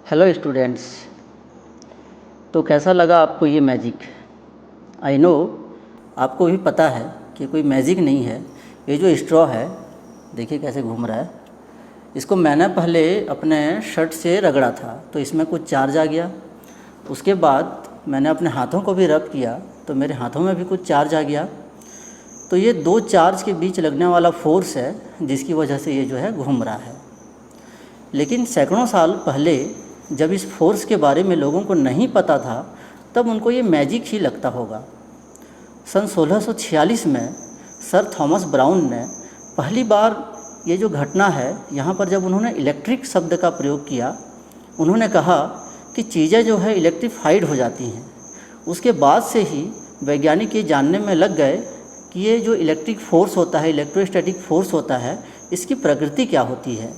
Hello students. तो कैसा लगा आपको ये मैजिक? आई नो आपको भी पता है कि कोई मैजिक नहीं है। ये जो स्ट्रॉ है, देखिए कैसे घूम रहा है। इसको मैंने पहले अपने शर्ट से रगड़ा था तो इसमें कुछ चार्ज आ गया। उसके बाद मैंने अपने हाथों को भी रब किया तो मेरे हाथों में भी कुछ चार्ज आ गया। तो ये दो चार्ज के बीच लगने वाला फोर्स है जिसकी वजह से ये जो है घूम रहा है। लेकिन सैकड़ों साल पहले जब इस फोर्स के बारे में लोगों को नहीं पता था तब उनको ये मैजिक ही लगता होगा। सन 1646 में सर थॉमस ब्राउन ने पहली बार ये जो घटना है यहाँ पर जब उन्होंने इलेक्ट्रिक शब्द का प्रयोग किया, उन्होंने कहा कि चीज़ें जो है इलेक्ट्रीफाइड हो जाती हैं। उसके बाद से ही वैज्ञानिक ये जानने में लग गए कि ये जो इलेक्ट्रिक फोर्स होता है, इलेक्ट्रोस्टैटिक फोर्स होता है, इसकी प्रकृति क्या होती है।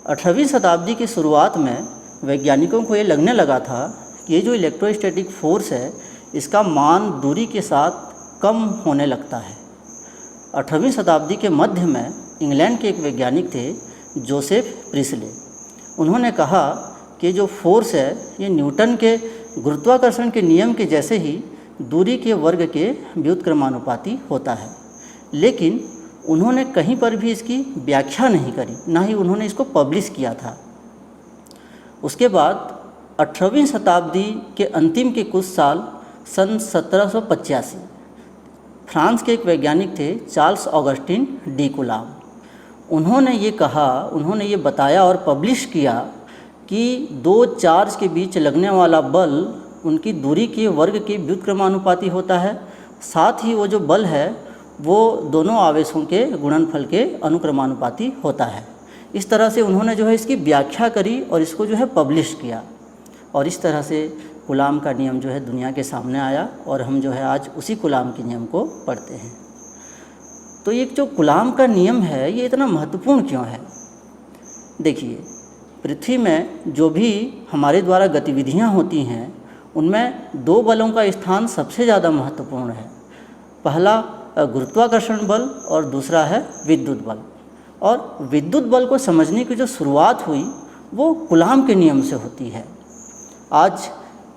18वीं शताब्दी की शुरुआत में वैज्ञानिकों को ये लगने लगा था कि ये जो इलेक्ट्रोस्टैटिक फोर्स है इसका मान दूरी के साथ कम होने लगता है। 18वीं शताब्दी के मध्य में इंग्लैंड के एक वैज्ञानिक थे, जोसेफ प्रिस्ले। उन्होंने कहा कि जो फोर्स है ये न्यूटन के गुरुत्वाकर्षण के नियम के जैसे ही दूरी के वर्ग के व्युत्क्रमानुपाती होता है। लेकिन उन्होंने कहीं पर भी इसकी व्याख्या नहीं करी, ना ही उन्होंने इसको पब्लिश किया था। उसके बाद 18वीं शताब्दी के अंतिम के कुछ साल सन 1785 फ्रांस के एक वैज्ञानिक थे, चार्ल्स ऑगस्टिन डी कुलाम। उन्होंने ये बताया और पब्लिश किया कि दो चार्ज के बीच लगने वाला बल उनकी दूरी के वर्ग के व्युत्क्रमानुपाती होता है। साथ ही वो जो बल है वो दोनों आवेशों के गुणनफल के अनुक्रमानुपाती होता है। इस तरह से उन्होंने जो है इसकी व्याख्या करी और इसको जो है पब्लिश किया, और इस तरह से कूलाम का नियम जो है दुनिया के सामने आया और हम जो है आज उसी कूलाम के नियम को पढ़ते हैं। तो ये जो कूलाम का नियम है ये इतना महत्वपूर्ण क्यों है? देखिए, पृथ्वी में जो भी हमारे द्वारा गतिविधियाँ होती हैं उनमें दो बलों का स्थान सबसे ज़्यादा महत्वपूर्ण है। पहला गुरुत्वाकर्षण बल और दूसरा है विद्युत बल। और विद्युत बल को समझने की जो शुरुआत हुई वो कूलाम के नियम से होती है। आज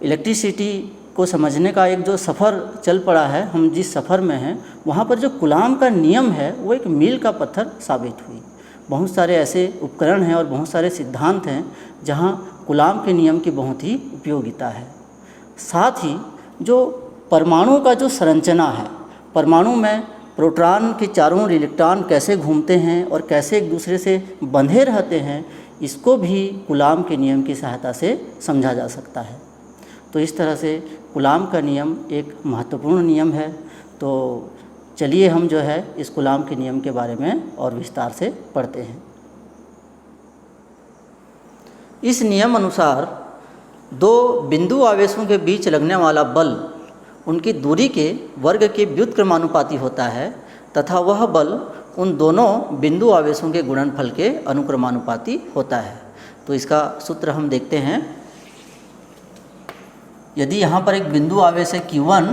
इलेक्ट्रिसिटी को समझने का एक जो सफ़र चल पड़ा है, हम जिस सफ़र में हैं वहाँ पर जो कूलाम का नियम है वो एक मील का पत्थर साबित हुई। बहुत सारे ऐसे उपकरण हैं और बहुत सारे सिद्धांत हैं जहाँ कूलाम के नियम की बहुत ही उपयोगिता है। साथ ही जो परमाणु का जो संरचना है, परमाणु में प्रोटॉन के चारों ओर इलेक्ट्रॉन कैसे घूमते हैं और कैसे एक दूसरे से बंधे रहते हैं, इसको भी कूलाम के नियम की सहायता से समझा जा सकता है। तो इस तरह से कूलाम का नियम एक महत्वपूर्ण नियम है। तो चलिए हम जो है इस कूलाम के नियम के बारे में और विस्तार से पढ़ते हैं। इस नियम अनुसार दो बिंदु आवेशों के बीच लगने वाला बल उनकी दूरी के वर्ग के व्युत्क्रमानुपाती होता है तथा वह बल उन दोनों बिंदु आवेशों के गुणनफल के अनुक्रमानुपाती होता है। तो इसका सूत्र हम देखते हैं। यदि यहाँ पर एक बिंदु आवेश है Q1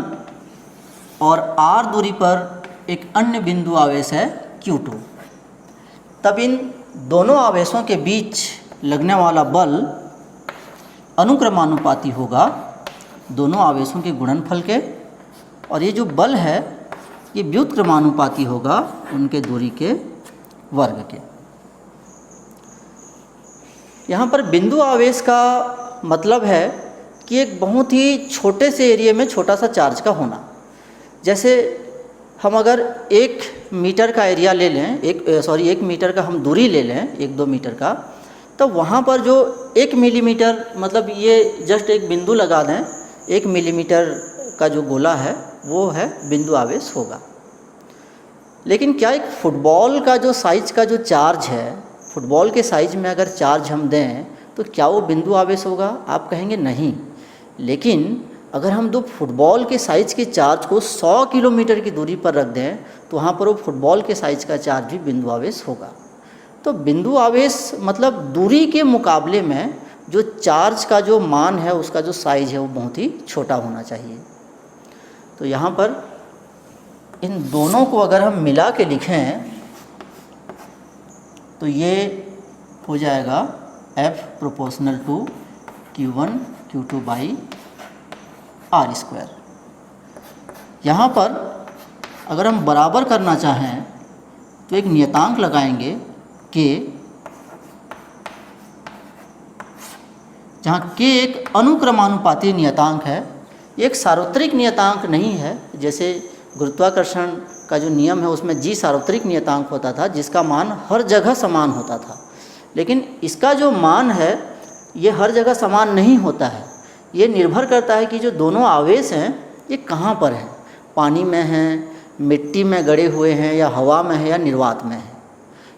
और R दूरी पर एक अन्य बिंदु आवेश है Q2, तब इन दोनों आवेशों के बीच लगने वाला बल अनुक्रमानुपाती होगा दोनों आवेशों के गुणनफल के, और ये जो बल है ये व्युत्क्रमानुपाती होगा उनके दूरी के वर्ग के। यहाँ पर बिंदु आवेश का मतलब है कि एक बहुत ही छोटे से एरिया में छोटा सा चार्ज का होना। जैसे हम अगर 1 मीटर का एरिया ले लें, 1 मीटर का हम दूरी ले लें, 1-2 मीटर का, तो वहाँ पर जो 1 मिलीमीटर, मतलब ये जस्ट एक बिंदु लगा दें, 1 मिलीमीटर का जो गोला है वो है बिंदु आवेश होगा। लेकिन क्या एक फुटबॉल का जो साइज का जो चार्ज है, फुटबॉल के साइज में अगर चार्ज हम दें तो क्या वो बिंदु आवेश होगा? आप कहेंगे नहीं। लेकिन अगर हम दो फुटबॉल के साइज के चार्ज को 100 किलोमीटर की दूरी पर रख दें तो वहाँ पर वो फुटबॉल के साइज का चार्ज भी बिंदु आवेश होगा। तो बिंदु आवेश मतलब दूरी के मुकाबले में जो चार्ज का जो मान है उसका जो साइज है वो बहुत ही छोटा होना चाहिए। तो यहाँ पर इन दोनों को अगर हम मिला के लिखें तो ये हो जाएगा F proportional to Q1 Q2 by r square. यहाँ पर अगर हम बराबर करना चाहें तो एक नियतांक लगाएंगे K, जहाँ K एक अनुक्रमानुपाती नियतांक है, एक सार्वत्रिक नियतांक नहीं है। जैसे गुरुत्वाकर्षण का जो नियम है उसमें G सार्वत्रिक नियतांक होता था जिसका मान हर जगह समान होता था, लेकिन इसका जो मान है ये हर जगह समान नहीं होता है। ये निर्भर करता है कि जो दोनों आवेश हैं ये कहाँ पर हैं, पानी में हैं, मिट्टी में गड़े हुए हैं, या हवा में है या निर्वात में है।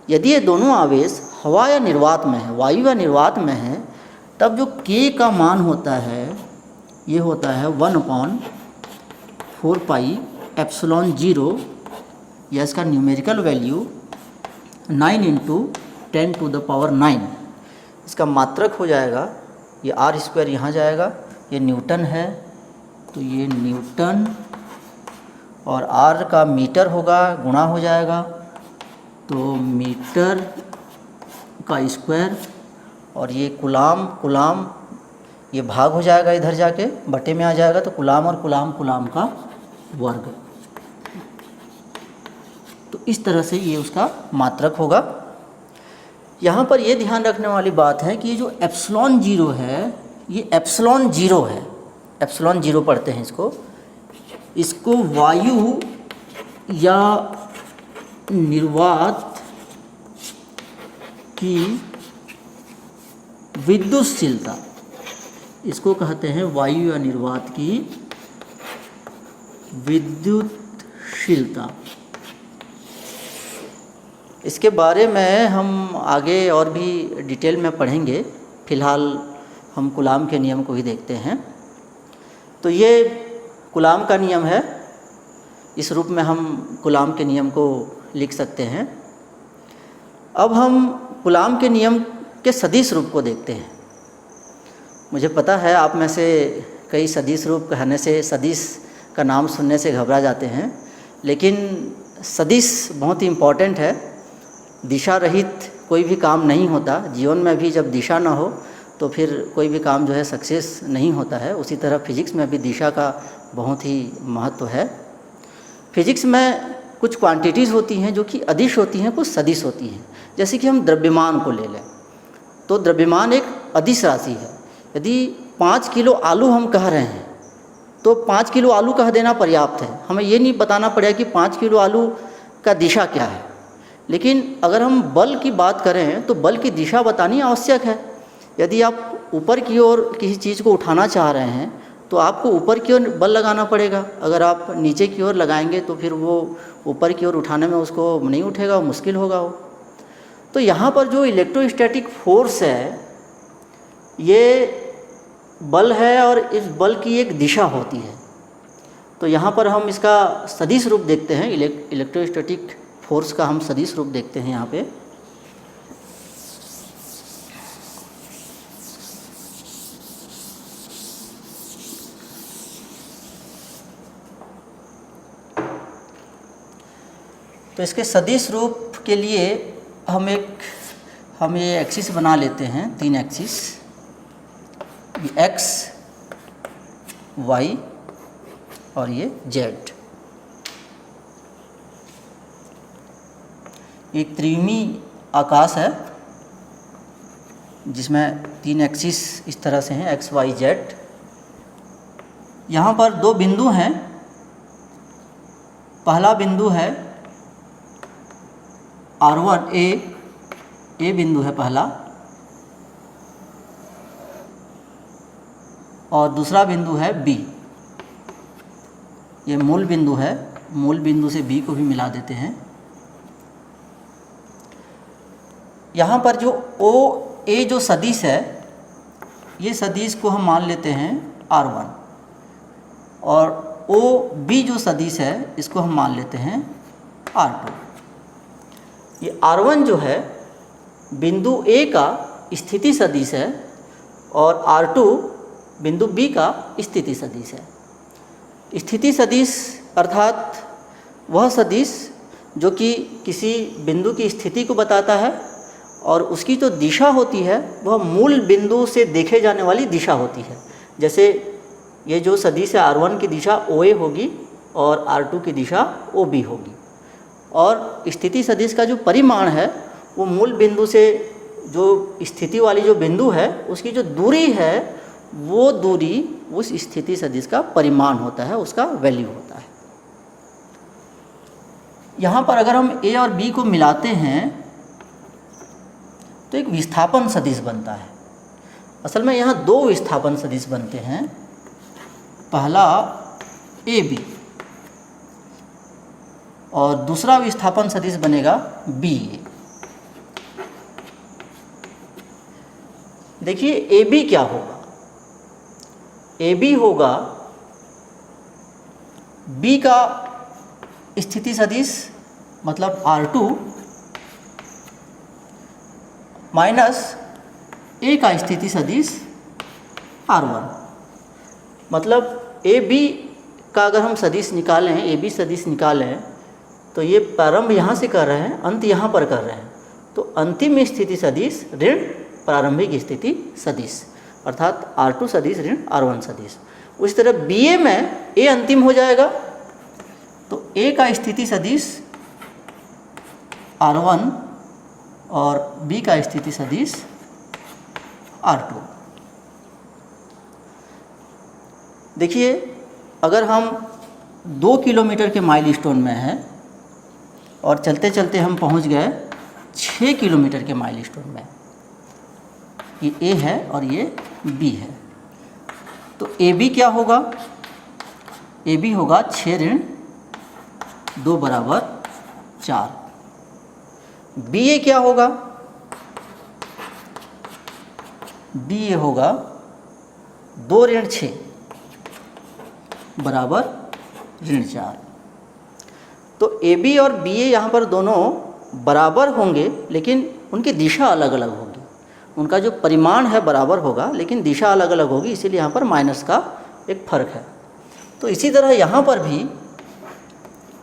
यदि ये दोनों आवेश हवा या निर्वात में है, वायु या निर्वात में है, तब जो K का मान होता है ये होता है 1/4 पाई एप्सिलॉन 0, या इसका न्यूमेरिकल वैल्यू 9 × 10⁹। इसका मात्रक हो जाएगा, ये आर स्क्वायर यहाँ जाएगा, ये न्यूटन है तो ये न्यूटन, और आर का मीटर होगा, गुणा हो जाएगा तो मीटर का स्क्वायर, और ये कुलाम ये भाग हो जाएगा, इधर जाके बटे में आ जाएगा तो कुलाम और कुलाम का वर्ग। तो इस तरह से ये उसका मात्रक होगा। यहाँ पर ये ध्यान रखने वाली बात है कि ये जो एप्सिलॉन 0 है ये एप्सिलॉन 0 है, एप्सिलॉन 0 पढ़ते हैं इसको वायु या निर्वात की विद्युतशीलता, इसको कहते हैं वायु या निर्वात की विद्युतशीलता। इसके बारे में हम आगे और भी डिटेल में पढ़ेंगे, फ़िलहाल हम कूलाम के नियम को ही देखते हैं। तो ये कूलाम का नियम है, इस रूप में हम कूलाम के नियम को लिख सकते हैं। अब हम कूलाम के नियम के सदिश रूप को देखते हैं। मुझे पता है आप में से कई सदिश रूप कहने से, सदिश का नाम सुनने से घबरा जाते हैं, लेकिन सदिश बहुत ही इम्पॉर्टेंट है। दिशा रहित कोई भी काम नहीं होता, जीवन में भी जब दिशा ना हो तो फिर कोई भी काम जो है सक्सेस नहीं होता है। उसी तरह फिजिक्स में भी दिशा का बहुत ही महत्व है। फिजिक्स में कुछ क्वांटिटीज़ होती हैं जो कि अदिश होती हैं, कुछ सदिश होती हैं। जैसे कि हम द्रव्यमान को ले लें तो द्रव्यमान एक अदिश राशि है। यदि 5 किलो आलू हम कह रहे हैं तो 5 किलो आलू कह देना पर्याप्त है, हमें ये नहीं बताना पड़ेगा कि 5 किलो आलू का दिशा क्या है। लेकिन अगर हम बल की बात करें तो बल की दिशा बतानी आवश्यक है। यदि आप ऊपर की ओर किसी चीज़ को उठाना चाह रहे हैं तो आपको ऊपर की ओर बल लगाना पड़ेगा। अगर आप नीचे की ओर लगाएंगे तो फिर वो ऊपर की ओर उठाने में उसको नहीं उठेगा, वो मुश्किल होगा वो। तो यहाँ पर जो इलेक्ट्रोस्टैटिक फोर्स है ये बल है और इस बल की एक दिशा होती है। तो यहाँ पर हम इसका सदिश रूप देखते हैं, इलेक्ट्रोस्टैटिक फोर्स का हम सदिश रूप देखते हैं यहाँ पे। तो इसके सदिश रूप के लिए हम ये एक्सिस बना लेते हैं, 3 एक्सिस, एक्स, वाई और ये जेड। एक त्रिमी आकाश है जिसमें 3 एक्सिस इस तरह से हैं, एक्स, वाई, जेड। यहाँ पर 2 बिंदु हैं। पहला बिंदु है R1 ए बिंदु है पहला, और दूसरा बिंदु है बी। ये मूल बिंदु है, मूल बिंदु से बी को भी मिला देते हैं। यहाँ पर जो ओ ए जो सदिश है, ये सदिश को हम मान लेते हैं R1, और ओ बी जो सदिश है इसको हम मान लेते हैं R2। ये R1 जो है बिंदु ए का स्थिति सदिश है और R2 बिंदु बी का स्थिति सदिश है। स्थिति सदिश अर्थात वह सदिश जो कि किसी बिंदु की स्थिति को बताता है, और उसकी जो दिशा होती है वह मूल बिंदु से देखे जाने वाली दिशा होती है। जैसे ये जो सदिश है R1 की दिशा OA होगी और R2 की दिशा OB होगी, और स्थिति सदिश का जो परिमाण है वो मूल बिंदु से जो स्थिति वाली जो बिंदु है उसकी जो दूरी है वो दूरी उस स्थिति सदिश का परिमाण होता है, उसका वैल्यू होता है। यहाँ पर अगर हम A और B को मिलाते हैं तो एक विस्थापन सदिश बनता है। असल में यहाँ दो विस्थापन सदिश बनते हैं, पहला AB और दूसरा विस्थापन सदिश बनेगा BA। देखिए AB क्या होगा, AB होगा B का स्थिति सदिश मतलब R2 माइनस A का स्थिति सदिश R1। मतलब AB का अगर हम सदिश निकालें, AB सदिश निकालें तो ये प्रारंभ यहाँ से कर रहे हैं, अंत यहाँ पर कर रहे हैं, तो अंतिम स्थिति सदिश ऋण प्रारंभिक स्थिति सदिश अर्थात R2 सदिश ऋण R1 सदिश। उसी तरह BA में A अंतिम हो जाएगा तो A का स्थिति सदिश R1 और B का स्थिति सदिश R2। देखिए अगर हम 2 किलोमीटर के माइलस्टोन में हैं और चलते चलते हम पहुंच गए 6 किलोमीटर के माइलस्टोन में, ये A है और ये B है, तो AB क्या होगा, AB होगा 6 ऋण 2 बराबर 4। BA क्या होगा, BA होगा 2 ऋण 6 बराबर ऋण 4। तो AB और BA यहाँ पर दोनों बराबर होंगे लेकिन उनकी दिशा अलग अलग होगी, उनका जो परिमाण है बराबर होगा लेकिन दिशा अलग अलग होगी, इसीलिए यहाँ पर माइनस का एक फर्क है। तो इसी तरह यहाँ पर भी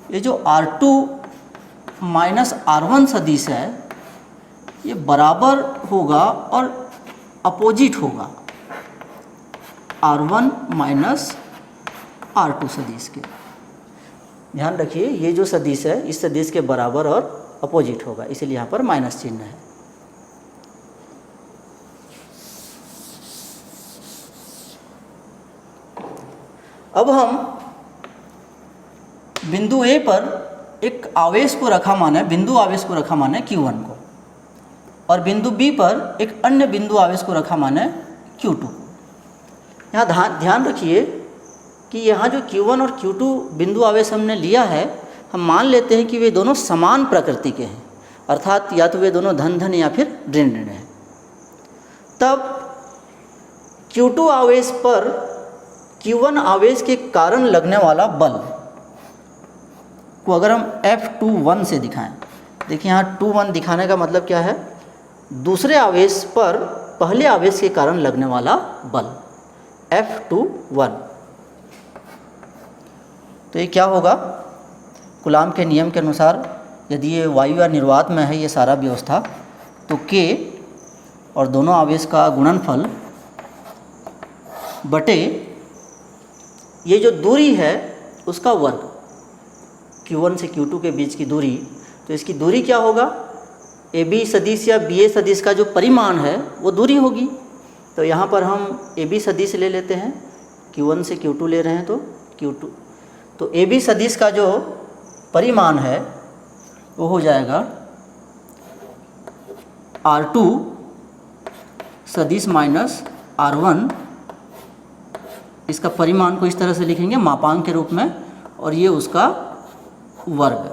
ये जो R2 माइनस R1 सदिश है ये बराबर होगा और अपोजिट होगा R1 माइनस R2 सदिश के। ध्यान रखिए ये जो सदिश है इस सदिश के बराबर और अपोजिट होगा, इसीलिए यहाँ पर माइनस चिन्ह है। अब हम बिंदु A पर एक आवेश को रखा माने, बिंदु आवेश को रखा माने Q1 को, और बिंदु B पर एक अन्य बिंदु आवेश को रखा माने Q2 को। यहाँ ध्यान रखिए कि यहाँ जो Q1 और Q2 बिंदु आवेश हमने लिया है, हम मान लेते हैं कि वे दोनों समान प्रकृति के हैं, अर्थात या तो वे दोनों धन धन या फिर ऋण ऋण हैं। तब Q2 आवेश पर Q1 आवेश के कारण लगने वाला बल को अगर हम F21 से दिखाएं, देखिए यहाँ 21 दिखाने का मतलब क्या है, दूसरे आवेश पर पहले आवेश के कारण लगने वाला बल F21। तो ये क्या होगा, कूलाम के नियम के अनुसार यदि ये वायु या निर्वात में है ये सारा व्यवस्था, तो K और दोनों आवेश का गुणनफल बटे ये जो दूरी है उसका वर्ग, Q1 से Q2 के बीच की दूरी, तो इसकी दूरी क्या होगा, AB सदिश या BA सदिश का जो परिमाण है वो दूरी होगी। तो यहाँ पर हम AB सदिश ले लेते हैं, Q1 से Q2 ले रहे हैं तो Q2, तो AB सदिश का जो परिमाण है वो हो जाएगा R2 सदिश माइनस R1। इसका परिमाण को इस तरह से लिखेंगे मापांक के रूप में, और ये उसका वर्ग।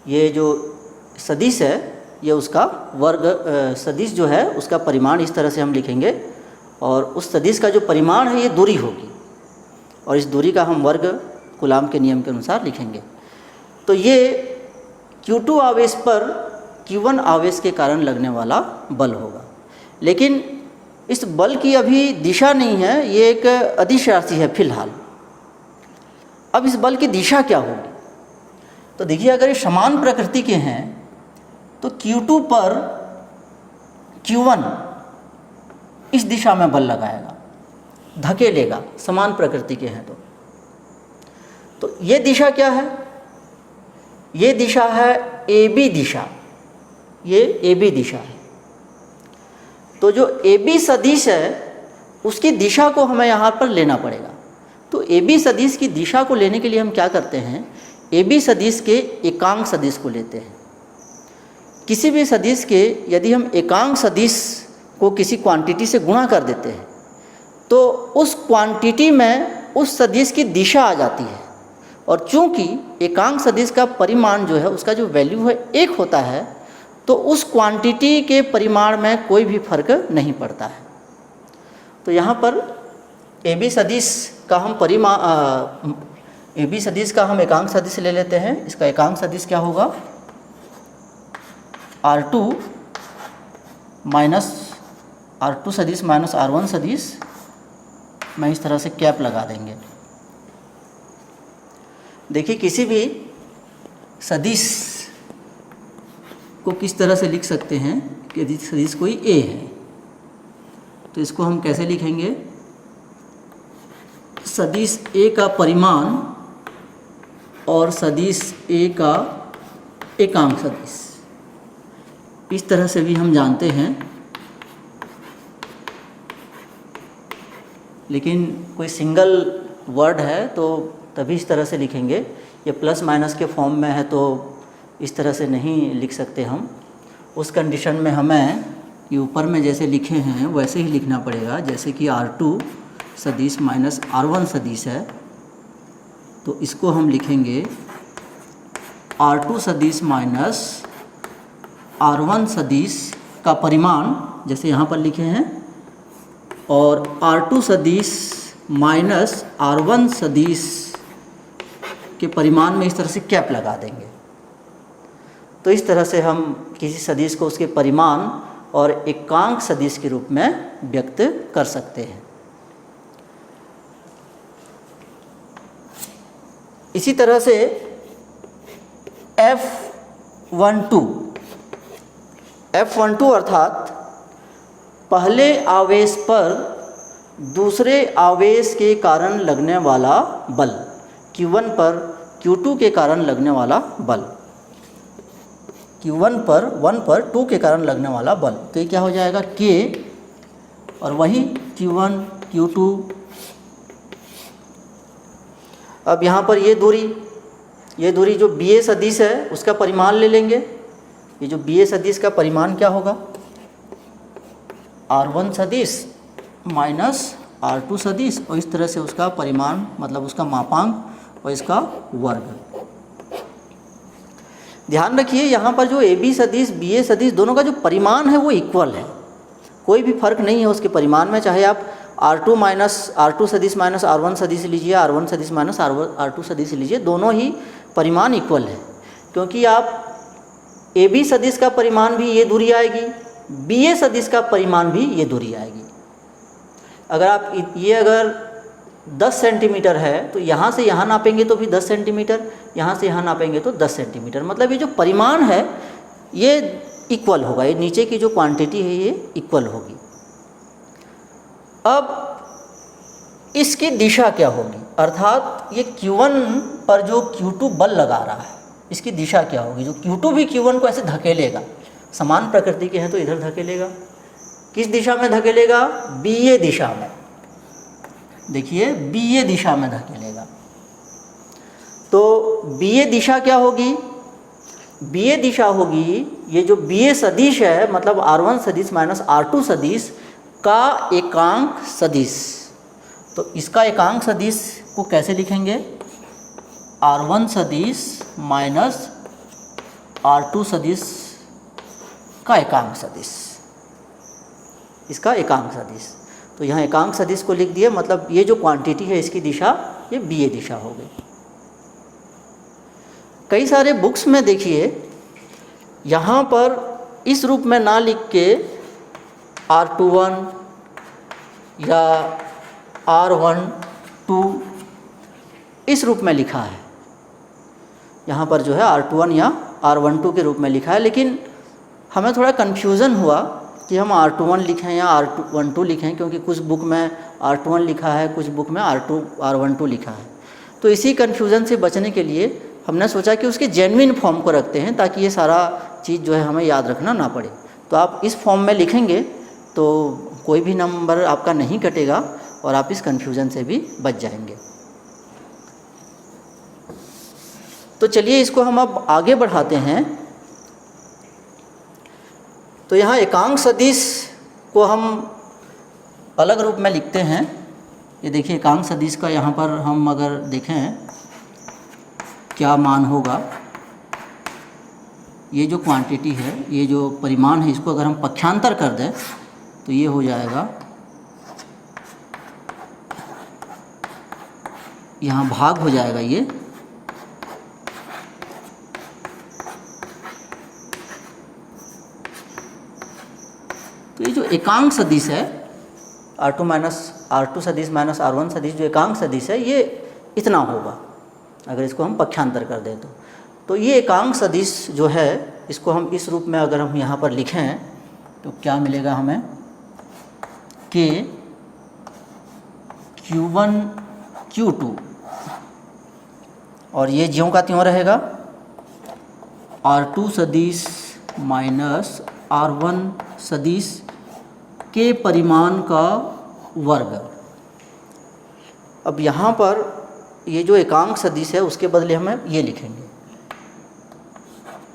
ये जो सदिश है ये उसका वर्ग, सदिश जो है उसका परिमाण इस तरह से हम लिखेंगे, और उस सदिश का जो परिमाण है ये दूरी होगी, और इस दूरी का हम वर्ग कूलाम के नियम के अनुसार लिखेंगे। तो ये Q2 आवेश पर Q1 आवेश के कारण लगने वाला बल होगा, लेकिन इस बल की अभी दिशा नहीं है, ये एक अदिश राशि है फिलहाल। अब इस बल की दिशा क्या होगी, तो देखिए अगर ये समान प्रकृति के हैं तो Q2 पर Q1 इस दिशा में बल लगाएगा, धकेलेगा, समान प्रकृति के हैं तो ये दिशा क्या है? ये दिशा है AB दिशा, ये AB दिशा है। तो जो AB सदिश है उसकी दिशा को हमें यहाँ पर लेना पड़ेगा। तो AB सदिश की दिशा को लेने के लिए हम क्या करते हैं, AB सदिश के एकांक सदिश को लेते हैं। किसी भी सदिश के यदि हम एकांक सदिश को किसी क्वांटिटी से गुणा कर देते हैं तो उस क्वांटिटी में उस सदिश की दिशा आ जाती है, और चूंकि एकांक सदिश का परिमाण जो है उसका जो वैल्यू है 1 होता है तो उस क्वांटिटी के परिमाण में कोई भी फर्क नहीं पड़ता है। तो यहाँ पर AB सदिश का हम AB सदिश का हम एकांक सदिश ले लेते हैं। इसका एकांक सदिश क्या होगा? R2 सदिश माइनस R1 सदिश में इस तरह से कैप लगा देंगे। देखिए किसी भी सदिश को किस तरह से लिख सकते हैं कि यदि सदिश कोई A है तो इसको हम कैसे लिखेंगे? सदिश A का परिमाण और सदिश A का एकांक सदिश, इस तरह से भी हम जानते हैं, लेकिन कोई सिंगल वर्ड है तो तभी इस तरह से लिखेंगे। ये प्लस माइनस के फॉर्म में है तो इस तरह से नहीं लिख सकते हम। उस कंडीशन में हमें ये ऊपर में जैसे लिखे हैं वैसे ही लिखना पड़ेगा। जैसे कि R2 सदिश माइनस R1 सदिश है तो इसको हम लिखेंगे R2 सदिश माइनस R1 सदिश का परिमाण, जैसे यहाँ पर लिखे हैं, और R2 सदिश माइनस R1 सदिश के परिमाण में इस तरह से कैप लगा देंगे। तो इस तरह से हम किसी सदिश को उसके परिमाण और एकांक सदिश के रूप में व्यक्त कर सकते हैं। इसी तरह से F12 अर्थात पहले आवेश पर दूसरे आवेश के कारण लगने वाला बल, Q1 पर Q2 के कारण लगने वाला बल, Q1 पर 1 पर 2 के कारण लगने वाला बल। तो ये क्या हो जाएगा? K और वही Q1 Q2। अब यहाँ पर ये दूरी जो BA सदिश है उसका परिमाण ले लेंगे। ये जो BA सदिश का परिमाण क्या होगा? R1 सदिश माइनस R2 सदिश, और इस तरह से उसका परिमाण मतलब उसका मापांक और इसका वर्ग। ध्यान रखिए यहाँ पर जो AB सदिश BA सदिश दोनों का जो परिमाण है वो इक्वल है, कोई भी फर्क नहीं है उसके परिमाण में। चाहे आप R2 सदिश माइनस R1 सदिश लीजिए, R1 सदिश माइनस R2 सदिश लीजिए, दोनों ही परिमाण इक्वल है, क्योंकि आप AB सदिश का परिमाण भी ये दूरी आएगी, BA सदिश का परिमाण भी ये दूरी आएगी। अगर 10 सेंटीमीटर है तो यहाँ से यहाँ नापेंगे तो भी 10 सेंटीमीटर, यहाँ से यहाँ नापेंगे तो 10 सेंटीमीटर, मतलब ये जो परिमाण है ये इक्वल होगा, ये नीचे की जो क्वांटिटी है ये इक्वल होगी। अब इसकी दिशा क्या होगी? अर्थात ये Q1 पर जो Q2 बल लगा रहा है इसकी दिशा क्या होगी? जो Q2 भी Q1 को ऐसे धकेलेगा, समान प्रकृति के हैं तो इधर धकेलेगा। किस दिशा में धकेलेगा? BA दिशा में। देखिए BA दिशा में धकेलेगा। तो BA दिशा क्या होगी? BA दिशा होगी ये जो BA सदिश है, मतलब R1 सदिश माइनस R2 सदिश का एकांक सदिश। तो इसका एकांक सदिश को कैसे लिखेंगे? R1 सदिश माइनस R2 सदिश का एकांक सदिश, इसका एकांक सदिश। तो यहाँ एकांक सदिश को लिख दिए, मतलब ये जो क्वांटिटी है इसकी दिशा ये BA दिशा हो गई। कई सारे बुक्स में देखिए यहाँ पर इस रूप में ना लिख के R21 या R12 इस रूप में लिखा है। यहाँ पर जो है R21 या R12 के रूप में लिखा है, लेकिन हमें थोड़ा कन्फ्यूज़न हुआ कि हम R21 लिखें या R12 लिखें, क्योंकि कुछ बुक में R21 लिखा है, कुछ बुक में R12 लिखा है। तो इसी कन्फ्यूज़न से बचने के लिए हमने सोचा कि उसके जेन्युइन फॉर्म को रखते हैं, ताकि ये सारा चीज़ जो है हमें याद रखना ना पड़े। तो आप इस फॉर्म में लिखेंगे तो कोई भी नंबर आपका नहीं कटेगा और आप इस कन्फ्यूज़न से भी बच जाएंगे। तो चलिए इसको हम अब आगे बढ़ाते हैं। तो यहाँ एकांक सदिश को हम अलग रूप में लिखते हैं। ये देखिए एकांक सदिश का यहाँ पर हम अगर देखें क्या मान होगा, ये जो क्वांटिटी है, ये जो परिमाण है, इसको अगर हम पक्षांतर कर दें तो ये हो जाएगा, यहाँ भाग हो जाएगा ये, तो ये जो एकांक सदिश है R2 सदिश माइनस R1 सदिश, जो एकांक सदिश है ये इतना होगा अगर इसको हम पक्षांतर कर दें तो ये एकांक सदिश जो है इसको हम इस रूप में अगर हम यहाँ पर लिखें तो क्या मिलेगा हमें कि Q1 Q2, और ये ज्यों का त्यों रहेगा, R2 सदिश माइनस R1 सदिश के परिमाण का वर्ग। अब यहाँ पर ये जो एकांक सदिश है उसके बदले हमें ये लिखेंगे,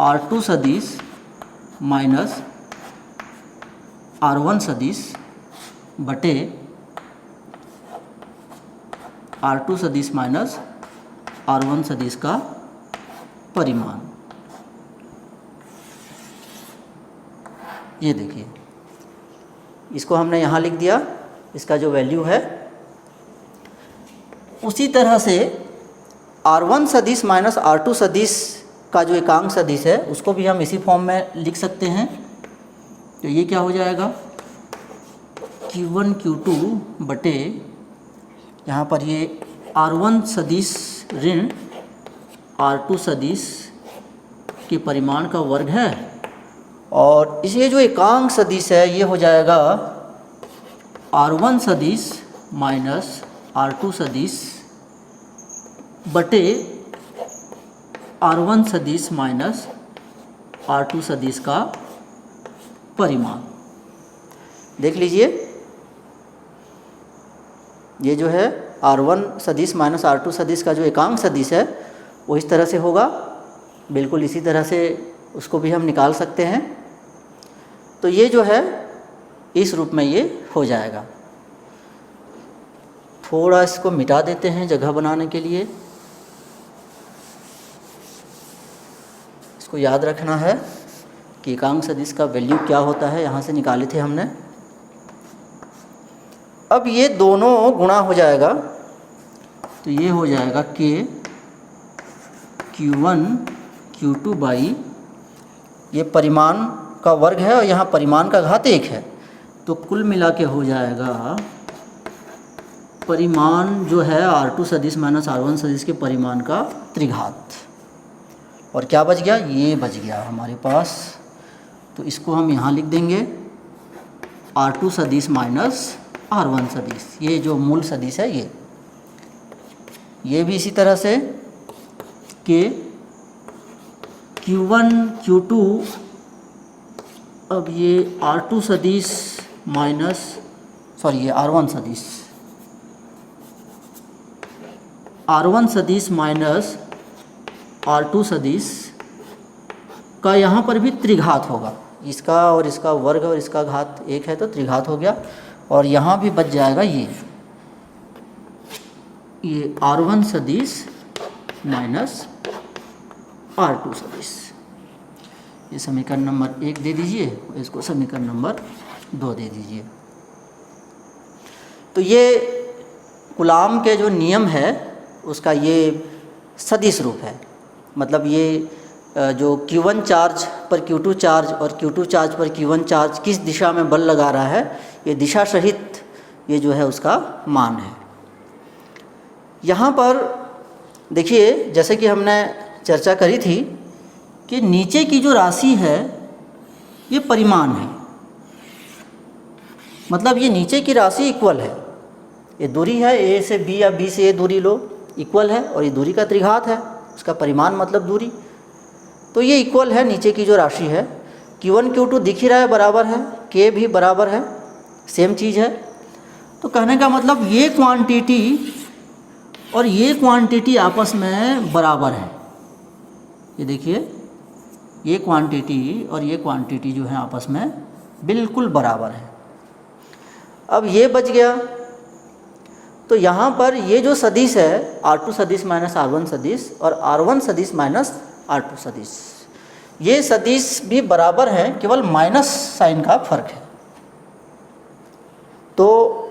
R2 सदिश माइनस R1 सदिश बटे R2 सदिश माइनस R1 सदिश का परिमाण। ये देखिए इसको हमने यहाँ लिख दिया, इसका जो वैल्यू है। उसी तरह से R1 सदिश माइनस R2 सदिश का जो एकांक सदिश है उसको भी हम इसी फॉर्म में लिख सकते हैं। तो ये क्या हो जाएगा, Q1 Q2 बटे यहाँ पर ये R1 सदिश ऋण R2 सदिश के परिमाण का वर्ग है, और इसलिए जो एकांक सदिश है ये हो जाएगा R1 सदिश माइनस R2 सदिश बटे R1 सदिश माइनस R2 सदिश का परिमाण। देख लीजिए ये जो है R1 सदिश माइनस R2 सदिश का जो एकांक सदिश है वो इस तरह से होगा, बिल्कुल इसी तरह से उसको भी हम निकाल सकते हैं। तो ये जो है इस रूप में ये हो जाएगा। थोड़ा इसको मिटा देते हैं जगह बनाने के लिए। इसको याद रखना है कि एकांक सदिश का वैल्यू क्या होता है, यहाँ से निकाले थे हमने। अब ये दोनों गुणा हो जाएगा तो ये हो जाएगा कि Q1 Q2 बाई ये परिमाण का वर्ग है और यहाँ परिमाण का घात 1 है, तो कुल मिला के हो जाएगा परिमाण जो है R2 सदिश माइनस R1 सदिश के परिमाण का त्रिघात। और क्या बच गया, ये बच गया हमारे पास। तो इसको हम यहाँ लिख देंगे R2 सदिश माइनस R1 सदिश, ये जो मूल सदिश है ये भी इसी तरह से कि Q1 Q2, अब ये R2 सदिश माइनस ये R1 सदिश, R1 सदिश माइनस R2 सदिश का यहाँ पर भी त्रिघात होगा, इसका और इसका वर्ग और इसका घात 1 है तो त्रिघात हो गया। और यहाँ भी बच जाएगा ये R1 सदिश माइनस R2 सदिश। ये समीकरण नंबर 1 दे दीजिए, इसको समीकरण नंबर 2 दे दीजिए। तो ये कूलाम के जो नियम है उसका ये सदिश रूप है, मतलब ये जो Q1 चार्ज पर Q2 चार्ज और Q2 चार्ज पर Q1 चार्ज किस दिशा में बल लगा रहा है, ये दिशा सहित ये जो है उसका मान है। यहाँ पर देखिए जैसे कि हमने चर्चा करी थी कि नीचे की जो राशि है ये परिमाण है, मतलब ये नीचे की राशि इक्वल है। ये दूरी है ए से बी या बी से ए दूरी लो, इक्वल है, और ये दूरी का त्रिघात है, उसका परिमाण मतलब दूरी। तो ये इक्वल है, नीचे की जो राशि है। Q1 Q2 दिख ही रहा है बराबर है, K भी बराबर है, सेम चीज़ है। तो कहने का मतलब ये क्वांटिटी और ये क्वांटिटी आपस में बराबर है। ये देखिए, ये क्वांटिटी और ये क्वांटिटी जो है आपस में बिल्कुल बराबर है। अब ये बच गया, तो यहाँ पर ये जो सदिश है R2 सदिश माइनस R1 सदिश और R1 सदिश माइनस R2 सदिश, ये सदिश भी बराबर है, केवल माइनस साइन का फर्क है। तो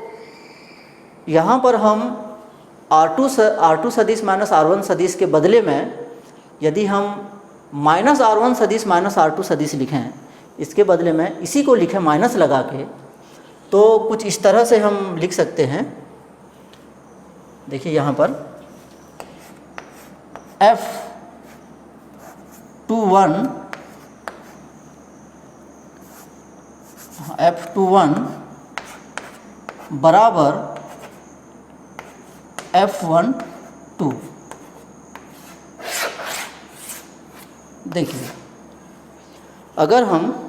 यहाँ पर हम R2 सदिश माइनस R1 सदिश के बदले में यदि हम माइनस R1 सदिश माइनस R2 सदिश लिखें, इसके बदले में इसी को लिखें माइनस लगा के, तो कुछ इस तरह से हम लिख सकते हैं। देखिए यहाँ पर F21 बराबर F12। देखिए, अगर हम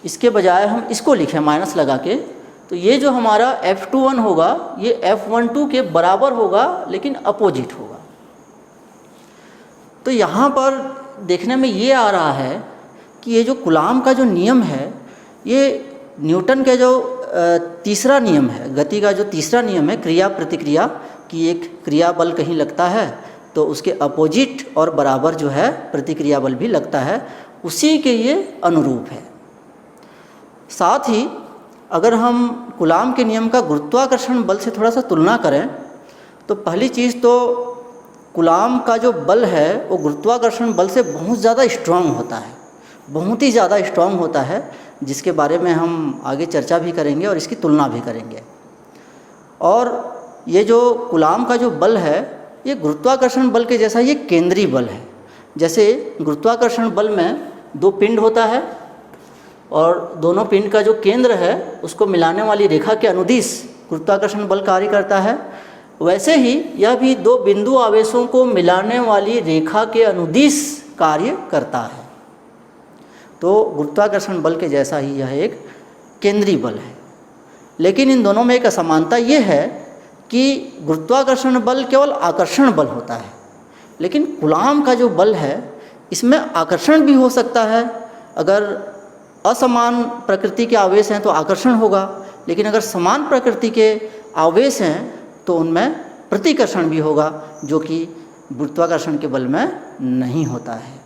इसके बजाय हम इसको लिखें माइनस लगा के, तो ये जो हमारा F21 होगा ये F12 के बराबर होगा, लेकिन अपोजिट होगा। तो यहाँ पर देखने में ये आ रहा है कि ये जो कूलाम का जो नियम है, ये न्यूटन के जो तीसरा नियम है, गति का जो तीसरा नियम है, क्रिया प्रतिक्रिया की, एक क्रिया बल कहीं लगता है तो उसके अपोजिट और बराबर जो है प्रतिक्रिया बल भी लगता है, उसी के ये अनुरूप है। साथ ही अगर हम कूलाम के नियम का गुरुत्वाकर्षण बल से थोड़ा सा तुलना करें, तो पहली चीज़ तो कूलाम का जो बल है वो गुरुत्वाकर्षण बल से बहुत ज़्यादा स्ट्रांग होता है, बहुत ही ज़्यादा स्ट्रांग होता है, जिसके बारे में हम आगे चर्चा भी करेंगे और इसकी तुलना भी करेंगे। और ये जो कूलाम का जो बल है ये गुरुत्वाकर्षण बल के जैसा ये केंद्रीय बल है। जैसे गुरुत्वाकर्षण बल में दो पिंड होता है और दोनों पिंड का जो केंद्र है उसको मिलाने वाली रेखा के अनुदिश गुरुत्वाकर्षण बल कार्य करता है, वैसे ही यह भी दो बिंदु आवेशों को मिलाने वाली रेखा के अनुदिश कार्य करता है। तो गुरुत्वाकर्षण बल के जैसा ही यह एक केंद्रीय बल है। लेकिन इन दोनों में एक असमानता ये है कि गुरुत्वाकर्षण बल केवल आकर्षण बल होता है, लेकिन कूलाम का जो बल है इसमें आकर्षण भी हो सकता है। अगर असमान प्रकृति के आवेश हैं तो आकर्षण होगा, लेकिन अगर समान प्रकृति के आवेश हैं तो उनमें प्रतिकर्षण भी होगा, जो कि गुरुत्वाकर्षण के बल में नहीं होता है।